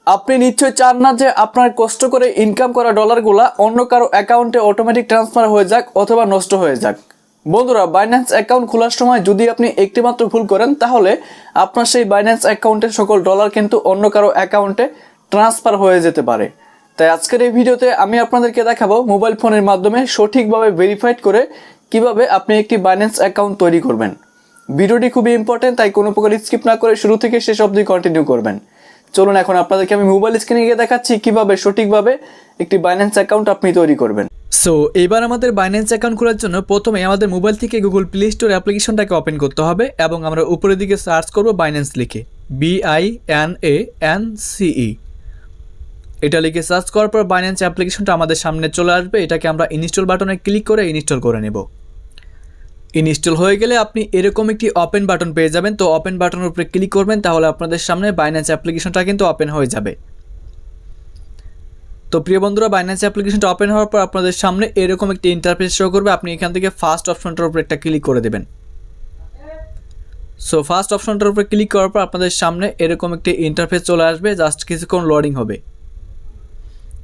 আপনি নিশ্চয়ই চান না যে আপনার কষ্ট করে ইনকাম করা ডলারগুলা অন্য কারো অ্যাকাউন্টে অটোমেটিক ট্রান্সফার হয়ে যাক অথবা নষ্ট হয়ে যাক। বন্ধুরা, বাইন্যান্স অ্যাকাউন্ট খোলার সময় যদি আপনি একটিমাত্র ভুল করেন তাহলে আপনার সেই বাইন্যান্স অ্যাকাউন্টের সকল ডলার কিন্তু অন্য কারো অ্যাকাউন্টে ট্রান্সফার হয়ে যেতে পারে। তাই আজকের এই ভিডিওতে আমি আপনাদেরকে দেখাবো মোবাইল ফোনের মাধ্যমে সঠিকভাবে ভেরিফাইড করে কিভাবে আপনি একটি বাইন্যান্স অ্যাকাউন্ট তৈরি করবেন। ভিডিওটি খুবই ইম্পর্টেন্ট, তাই কোনো প্রকার স্কিপ না করে শুরু থেকে শেষ অবধি কন্টিনিউ করবেন। চলুন এখন আপনাদেরকে আমি মোবাইল স্ক্রিনে গিয়ে দেখাচ্ছি কিভাবে সঠিকভাবে একটি বাইন্যান্স অ্যাকাউন্ট আপনি তৈরি করবেন। সো এবার আমাদের বাইন্যান্স অ্যাকাউন্ট খোলার জন্য প্রথমে আমাদের মোবাইল থেকে গুগল প্লে স্টোর অ্যাপ্লিকেশনটাকে ওপেন করতে হবে এবং আমরা উপরের দিকে সার্চ করব বাইন্যান্স লিখে, BINANCE। এটা লিখে সার্চ করার পর বাইন্যান্স অ্যাপ্লিকেশনটা আমাদের সামনে চলে আসবে। এটাকে আমরা ইনস্টল বাটনে ক্লিক করে ইনস্টল করে নেব। ইনস্টল হয়ে গেলে আপনি এরকম একটি ওপেন বাটন পেয়ে যাবেন। তো ওপেন বাটনের উপরে ক্লিক করবেন, তাহলে আপনাদের সামনে বাইন্যান্স অ্যাপ্লিকেশনটা কিন্তু ওপেন হয়ে যাবে। তো প্রিয় বন্ধুরা, বাইন্যান্স অ্যাপ্লিকেশনটা ওপেন হওয়ার পর আপনাদের সামনে এরকম একটি ইন্টারফেস শো করবে। আপনি এখান থেকে ফার্স্ট অপশনটার উপরে একটা ক্লিক করে দেবেন। সো ফার্স্ট অপশনটার উপরে ক্লিক করার পর আপনাদের সামনে এরকম একটি ইন্টারফেস চলে আসবে। জাস্ট কিছুক্ষণ লোডিং হবে।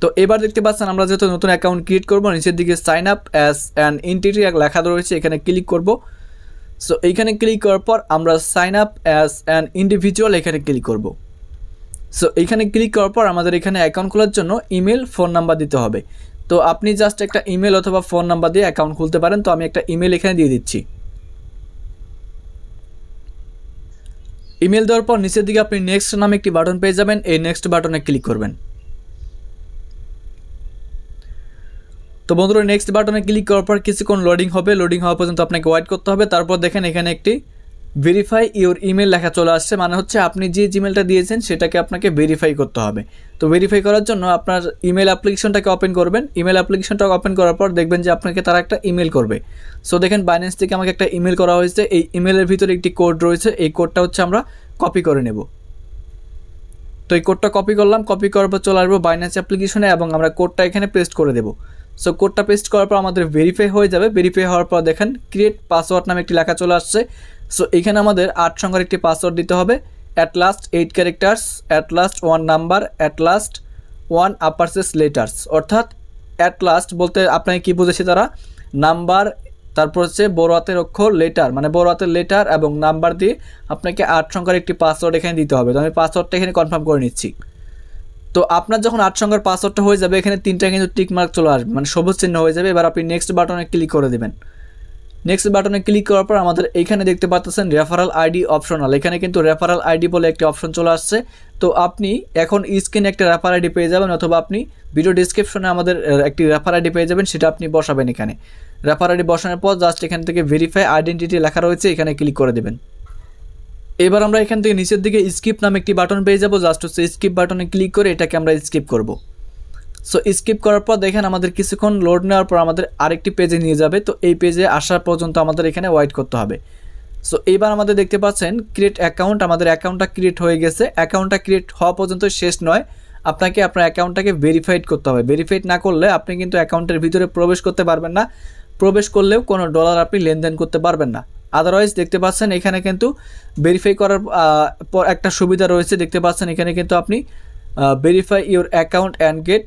তো এবার দেখতে পাচ্ছেন আমরা যেহেতু নতুন অ্যাকাউন্ট ক্রিয়েট করবো, নিচের দিকে sign up as an entity লেখা রয়েছে, এখানে ক্লিক করব। সো এইখানে ক্লিক করার পর আমরা sign up as an individual এখানে ক্লিক করব। সো এইখানে ক্লিক করার পর আমাদের এখানে অ্যাকাউন্ট খোলার জন্য ইমেল, ফোন নাম্বার দিতে হবে। তো আপনি জাস্ট একটা ইমেল অথবা ফোন নাম্বার দিয়ে অ্যাকাউন্ট খুলতে পারেন। তো আমি একটা ইমেল এখানে দিয়ে দিচ্ছি। ইমেল দেওয়ার পর নিচের দিকে আপনি নেক্সট নামে একটি বাটন পেয়ে যাবেন। এই নেক্সট বাটনে ক্লিক করবেন। তো বন্ধুরা, নেক্সট বাটনে ক্লিক করার পর কিছুক্ষণ লোডিং হবে। লোডিং হওয়া পর্যন্ত আপনাকে ওয়েট করতে হবে। তারপর দেখেন এখানে একটি ভেরিফাই ইউর ইমেল লেখা চলে আসছে, মানে হচ্ছে আপনি যে জিমেলটা দিয়েছেন সেটাকে আপনাকে ভেরিফাই করতে হবে। তো ভেরিফাই করার জন্য আপনার ইমেল অ্যাপ্লিকেশনটাকে ওপেন করবেন। ইমেল অ্যাপ্লিকেশনটা ওপেন করার পর দেখবেন যে আপনাকে তারা একটা ইমেল করবে। সো দেখেন বাইন্যান্স থেকে আমাকে একটা ইমেল করা হয়েছে। এই ইমেলের ভিতরে একটি কোড রয়েছে। এই কোডটা হচ্ছে আমরা কপি করে নেব। তো এই কোডটা কপি করলাম। কপি করার পর চলে আসবো বাইন্যান্স অ্যাপ্লিকেশনে এবং আমরা কোডটা এখানে পেস্ট করে দেবো। সো কোডটা পেস্ট করার পর আমাদের ভেরিফাই হয়ে যাবে। ভেরিফাই হওয়ার পর দেখেন ক্রিয়েট পাসওয়ার্ড নামে একটি লেখা চলে আসছে। সো এখানে আমাদের 8 সংখ্যার একটি পাসওয়ার্ড দিতে হবে। At last 8 characters, at last 1 number, at last 1 uppercase letters. অর্থাৎ অ্যাট লাস্ট বলতে আপনাকে কী বুঝেছে তারা, নাম্বার, তারপর হচ্ছে বড় হাতের অক্ষর, লেটার মানে বড় হাতের লেটার এবং নাম্বার দিয়ে আপনাকে 8 সংখ্যার একটি পাসওয়ার্ড এখানে দিতে হবে। তো আমি পাসওয়ার্ডটা এখানে কনফার্ম করে নিচ্ছি। তো আপনার যখন 8 সংখ্যার পাসওয়ার্ডটা হয়ে যাবে, এখানে 3টা কিন্তু টিক মার্ক চলে আসবে, মানে সবুজ চিহ্ন হয়ে যাবে। এবার আপনি নেক্সট বাটনে ক্লিক করে দেবেন। নেক্সট বাটনে ক্লিক করার পর আমাদের এইখানে দেখতে পাচ্ছেন রেফারাল আইডি অপশনাল। এখানে কিন্তু রেফারাল আইডি বলে একটি অপশন চলে আসছে। তো আপনি এখন স্ক্রিনে একটা রেফার আইডি পেয়ে যাবেন, অথবা আপনি ভিডিও ডিসক্রিপশনে আমাদের একটি রেফার আইডি পেয়ে যাবেন, সেটা আপনি বসাবেন। এখানে রেফার আইডি বসানোর পর জাস্ট এখান থেকে ভেরিফাই আইডেন্টিটি লেখা রয়েছে, এখানে ক্লিক করে দেবেন। এবার আমরা এখান থেকে নিচের দিকে স্কিপ নামে একটি বাটন পেয়ে যাবো। জাস্ট হচ্ছে স্কিপ বাটনে ক্লিক করে এটাকে আমরা স্কিপ করব। সো স্কিপ করার পর দেখেন আমাদের কিছুক্ষণ লোড নেওয়ার পর আমাদের আরেকটি পেজে নিয়ে যাবে। তো এই পেজে আসার পর্যন্ত আমাদের এখানে ওয়েট করতে হবে। সো এইবার আমাদের দেখতে পাচ্ছেন ক্রিয়েট অ্যাকাউন্ট, আমাদের অ্যাকাউন্টটা ক্রিয়েট হয়ে গেছে। অ্যাকাউন্টটা ক্রিয়েট হওয়া পর্যন্ত শেষ নয়, আপনাকে আপনার অ্যাকাউন্টটাকে ভেরিফাইড করতে হবে। ভেরিফাইড না করলে আপনি কিন্তু অ্যাকাউন্টের ভিতরে প্রবেশ করতে পারবেন না। প্রবেশ করলেও কোনো ডলার আপনি লেনদেন করতে পারবেন না। আদারওয়াইজ দেখতে পাচ্ছেন এখানে কিন্তু ভেরিফাই করার পর একটা সুবিধা রয়েছে। দেখতে পাচ্ছেন এখানে কিন্তু আপনি verify your account and get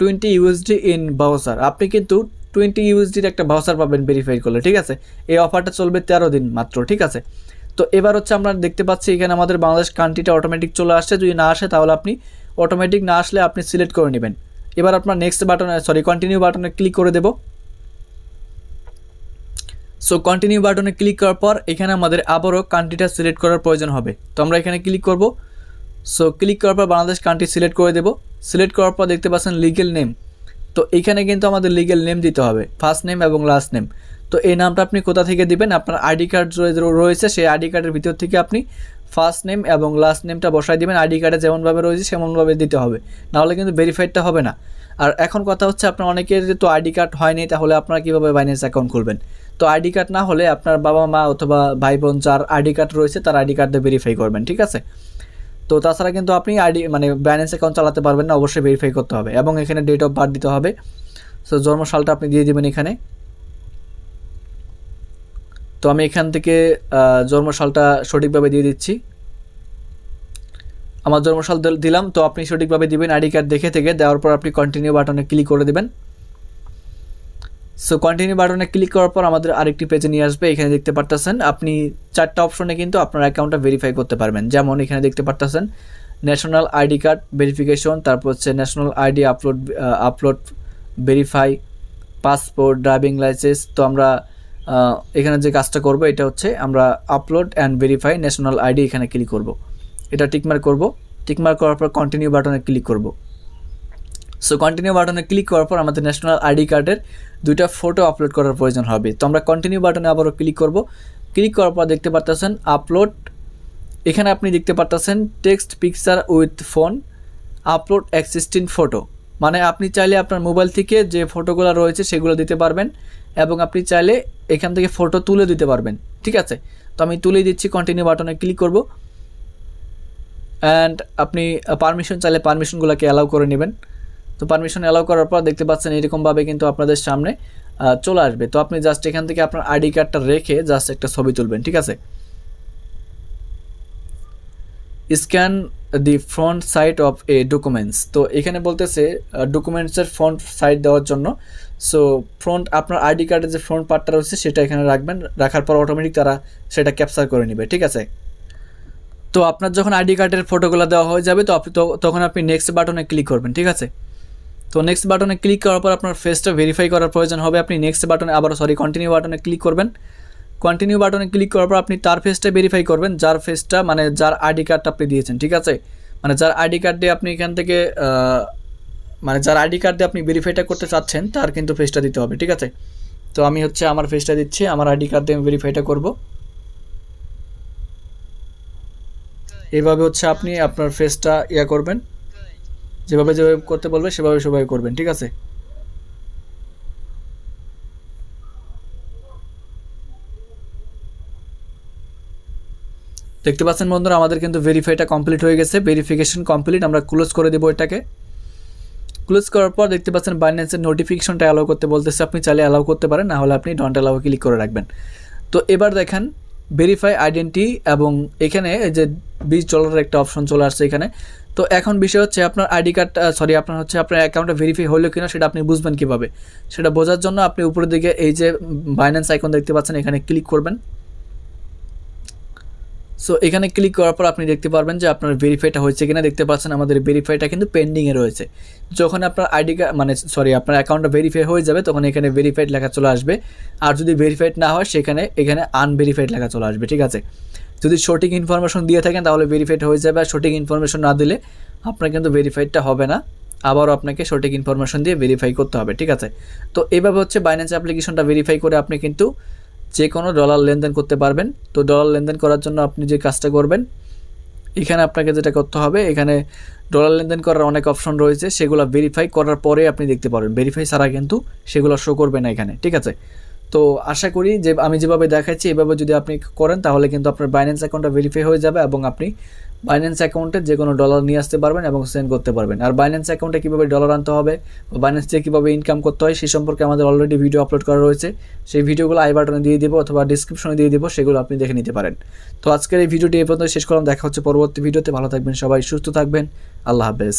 20 USD in voucher. আপনি কিন্তু 20 USDর একটা ভাউচার পাবেন ভেরিফাই করলে, ঠিক আছে। এই অফারটা চলবে 13 দিন মাত্র, ঠিক আছে। তো এবার হচ্ছে আমরা দেখতে পাচ্ছি এখানে আমাদের বাংলাদেশ কান্ট্রিটা অটোমেটিক চলে আসছে। যদি না আসে তাহলে আপনি অটোমেটিক না আসলে আপনি সিলেক্ট করে নেবেন। এবার আপনার নেক্সট বাটনে কন্টিনিউ বাটনে ক্লিক করে দেব। সো কন্টিনিউ বাটনে ক্লিক করার পর এখানে আমাদের আবারও কান্ট্রিটা সিলেক্ট করার প্রয়োজন হবে। তো আমরা এখানে ক্লিক করব। সো ক্লিক করার পর বাংলাদেশ কান্ট্রি সিলেক্ট করে দেব। সিলেক্ট করার পর দেখতে পাচ্ছেন লিগ্যাল নেম। তো এখানে কিন্তু আমাদের লিগ্যাল নেম দিতে হবে, ফার্স্ট নেম এবং লাস্ট নেম। তো এই নামটা আপনি কোথা থেকে দিবেন, আপনার আইডি কার্ড রয়েছে, সেই আইডি কার্ডের ভিতর থেকে আপনি ফার্স্ট নেম এবং লাস্ট নেমটা বসাই দিবেন। আইডি কার্ডে যেমনভাবে রয়েছে সেমনভাবে দিতে হবে, নাহলে কিন্তু ভেরিফাইডটা হবে না। আর এখন কথা হচ্ছে আপনার অনেকের তো আইডি কার্ড হয়নি, তাহলে আপনারা কীভাবে বাইন্যান্স অ্যাকাউন্ট খুলবেন। তো আইডি কার্ড না হলে আপনার বাবা মা অথবা ভাই বোন যার আইডি কার্ড রয়েছে তার আইডি কার্ড দিয়ে ভেরিফাই করবেন, ঠিক আছে। তো তাছাড়া কিন্তু আপনি বাইন্যান্স অ্যাকাউন্ট চালাতে পারবেন না, অবশ্যই ভেরিফাই করতে হবে এবং এখানে ডেট অফ বার্থ দিতে হবে। সো জন্মসালটা আপনি দিয়ে দেবেন এখানে। তো আমি এখান থেকে জন্মসালটা সঠিকভাবে দিয়ে দিচ্ছি। আমার জন্মসাল দিলাম, তো আপনি সঠিকভাবে দিবেন আইডি কার্ড দেখে থেকে। দেওয়ার পর আপনি কন্টিনিউ বাটনে ক্লিক করে দেবেন। সো কন্টিনিউ বাটনে ক্লিক করার পর আমাদের আরেকটি পেজে নিয়ে আসবে। এখানে দেখতে পারতেছেন আপনি 4টা অপশনে কিন্তু আপনার অ্যাকাউন্টটা ভেরিফাই করতে পারবেন। যেমন এখানে দেখতে পারতেছেন ন্যাশনাল আইডি কার্ড ভেরিফিকেশন, তারপর হচ্ছে national ID upload verify, passport, driving licence. তো আমরা এখানে যে কাজটা করব এটা হচ্ছে আমরা upload and verify national ID, এখানে ক্লিক করব। এটা টিকমার্ক করব। টিকমার্ক করার পর কন্টিনিউ বাটনে ক্লিক করব। সো কন্টিনিউ বাটনে ক্লিক করার পর আমাদের ন্যাশনাল আইডি কার্ডের 2টা ফটো আপলোড করার প্রয়োজন হবে। তো আমরা কন্টিনিউ বাটনে আবারও ক্লিক করব। ক্লিক করার পর দেখতে পারতেছেন আপলোড, এখানে আপনি দেখতে পারতেছেন text picture with phone upload existing photo, মানে আপনি চাইলে আপনার মোবাইল থেকে যে ফটোগুলো রয়েছে সেগুলো দিতে পারবেন এবং আপনি চাইলে এখান থেকে ফটো তুলে দিতে পারবেন। ঠিক আছে, তো আমি তুলে দিচ্ছি। কন্টিনিউ বাটনে ক্লিক করব অ্যান্ড আপনি পারমিশন চাইলে পারমিশনগুলোকে অ্যালাউ করে নেবেন। তো পারমিশন অ্যালাউ করার পর দেখতে পাচ্ছেন এরকমভাবে কিন্তু আপনাদের সামনে চলে আসবে। তো আপনি জাস্ট এখান থেকে আপনার আইডি কার্ডটা রেখে জাস্ট একটা ছবি তুলবেন। ঠিক আছে, scan the front side of A documents. তো এখানে বলতেছে ডকুমেন্টসের ফ্রন্ট সাইড দেওয়ার জন্য। সো ফ্রন্ট আপনার আইডি কার্ডের যে ফ্রন্ট পার্টটা রয়েছে সেটা এখানে রাখবেন। রাখার পর অটোমেটিক তারা সেটা ক্যাপচার করে নেবে। ঠিক আছে, তো আপনার যখন আইডি কার্ডের ফটোগুলো দেওয়া হয়ে যাবে তখন আপনি নেক্সট বাটনে ক্লিক করবেন। ঠিক আছে, তো নেক্সট বাটনে ক্লিক করার পর আপনার ফেসটা ভেরিফাই করার প্রয়োজন হবে। আপনি নেক্সট বাটনে কন্টিনিউ বাটনে ক্লিক করবেন। কন্টিনিউ বাটনে ক্লিক করার পর আপনি তার ফেসটা ভেরিফাই করবেন, যার ফেসটা মানে যার আইডি কার্ডটা আপনি দিয়েছেন। ঠিক আছে, মানে যার আইডি কার্ড দিয়ে আপনি এখান থেকে মানে যার আইডি কার্ড দিয়ে আপনি ভেরিফাইটা করতে চাচ্ছেন তার কিন্তু ফেসটা দিতে হবে। ঠিক আছে, তো আমি হচ্ছে আমার ফেসটা দিচ্ছি, আমার আইডি কার্ড দিয়ে আমি ভেরিফাইটা করব। এইভাবে হচ্ছে আপনি আপনার ফেসটা করবেন, যেভাবে করতে বলবে সেভাবে করবেন। ঠিক আছে, দেখতে পাচ্ছেন বন্ধুরা আমাদের কিন্তু ভেরিফাইটা কমপ্লিট হয়ে গেছে। ভেরিফিকেশন কমপ্লিট, আমরা ক্লোজ করে দেবো এটাকে। ক্লোজ করার পর দেখতে পাচ্ছেন বাইন্যান্সের নোটিফিকেশনটা অ্যালাউ করতে বলতেছে, আপনি চাইলে অ্যালাউ করতে পারেন, না হলে আপনি ডন্ট অ্যালাউ ক্লিক করে রাখবেন। তো এবার দেখেন ভেরিফাই আইডেন্টি এবং এখানে যে $20 একটা অপশন চলে আসছে এখানে। তো এখন বিষয় হচ্ছে আপনার আইডি কার্ড আপনার হচ্ছে আপনার অ্যাকাউন্টটা ভেরিফাই হলো কিনা সেটা আপনি বুঝবেন কীভাবে। সেটা বোঝার জন্য আপনি উপরের দিকে এই যে বাইন্যান্স আইকন দেখতে পাচ্ছেন এখানে ক্লিক করবেন। সো এখানে ক্লিক করার পর আপনি দেখতে পারবেন যে আপনার ভেরিফাইটা হয়েছে কিনা। দেখতে পাচ্ছেন আমাদের ভেরিফাইটা কিন্তু পেন্ডিংয়ে রয়েছে। যখন আপনার আইডি কার্ড আপনার অ্যাকাউন্টটা ভেরিফাই হয়ে যাবে তখন এখানে ভেরিফাইড লেখা চলে আসবে। আর যদি ভেরিফাইড না হয় এখানে আনভেরিফাইড লেখা চলে আসবে। ঠিক আছে, যদি সঠিক ইনফরমেশন দিয়ে থাকেন তাহলে ভেরিফাইড হয়ে যাবে, আর সঠিক ইনফরমেশন না দিলে আপনার কিন্তু ভেরিফাইডটা হবে না। আবারও আপনাকে সঠিক ইনফরমেশন দিয়ে ভেরিফাই করতে হবে। ঠিক আছে, তো এইভাবে হচ্ছে বাইন্যান্স অ্যাপ্লিকেশনটা ভেরিফাই করে আপনি কিন্তু যে কোনো ডলার লেনদেন করতে পারবেন। তো ডলার লেনদেন করার জন্য আপনি যে কাজটা করবেন, এখানে আপনাকে যেটা করতে হবে, এখানে ডলার লেনদেন করার অনেক অপশন রয়েছে, সেগুলো ভেরিফাই করার পরে আপনি দেখতে পারবেন। ভেরিফাই ছাড়া কিন্তু সেগুলো শো করবে না এখানে। ঠিক আছে, তো আশা করি যে আমি যেভাবে দেখাচ্ছি এভাবে যদি আপনি করেন তাহলে কিন্তু আপনার বাইন্যান্স অ্যাকাউন্টটা ভেরিফাই হয়ে যাবে এবং আপনি বাইন্যান্স অ্যাকাউন্টে যে কোনো ডলার নিয়ে আসতে পারবেন এবং সেন্ড করতে পারবেন। আর বাইন্যান্স অ্যাকাউন্টে কীভাবে ডলার আনতে হবে, বাইন্যান্স থেকে কীভাবে ইনকাম করতে হয় সেই সম্পর্কে আমাদের অলরেডি ভিডিও আপলোড করা রয়েছে। সেই ভিডিওগুলো আই বাটনে দিয়ে দেবো অথবা ডিসক্রিপশনে দিয়ে দেবো, সেগুলো আপনি দেখে নিতে পারেন। তো আজকের এই ভিডিওটি এই পর্যন্ত শেষ করলাম, দেখা হচ্ছে পরবর্তী ভিডিওতে। ভালো থাকবেন সবাই, সুস্থ থাকবেন, আল্লাহ হাফেজ।